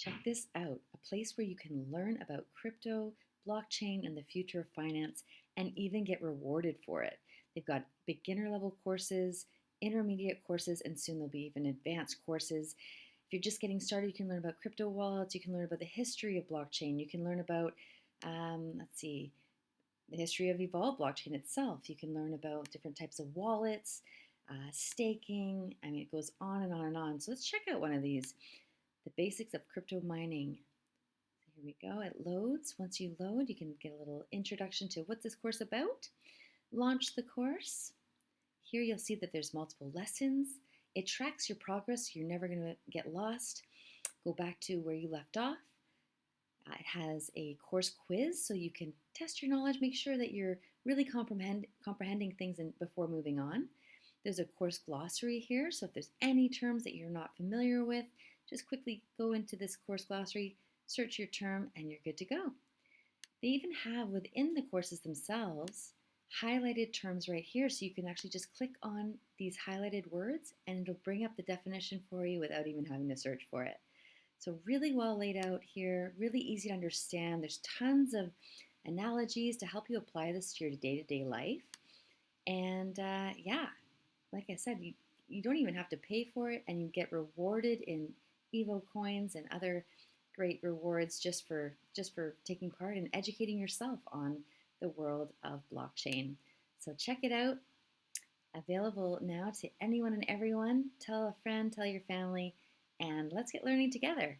Check this out, a place where you can learn about crypto, blockchain, and the future of finance, and even get rewarded for it. They've got beginner level courses, intermediate courses, and soon there'll be even advanced courses. If you're just getting started, you can learn about crypto wallets, you can learn about the history of blockchain, you can learn about, the history of evolved blockchain itself. You can learn about different types of wallets, staking. I mean, it goes on and on and on. So let's check out one of these. The basics of crypto mining. So here we go. It loads. Once you load, you can get a little introduction to what's this course about. Launch the course. Here you'll see that there's multiple lessons. It tracks your progress. So you're never going to get lost. Go back to where you left off. It has a course quiz so you can test your knowledge, make sure that you're really comprehending things before moving on. There's a course glossary here, so if there's any terms that you're not familiar with, just quickly go into this course glossary, search your term, and you're good to go. They even have within the courses themselves highlighted terms right here, so you can actually just click on these highlighted words and it'll bring up the definition for you without even having to search for it. So really well laid out here, really easy to understand. There's tons of analogies to help you apply this to your day-to-day life. And yeah, like I said, you don't even have to pay for it, and you get rewarded in Evo coins and other great rewards just for taking part and educating yourself on the world of blockchain. So check it out. Available now to anyone and everyone. Tell a friend, tell your family, and let's get learning together.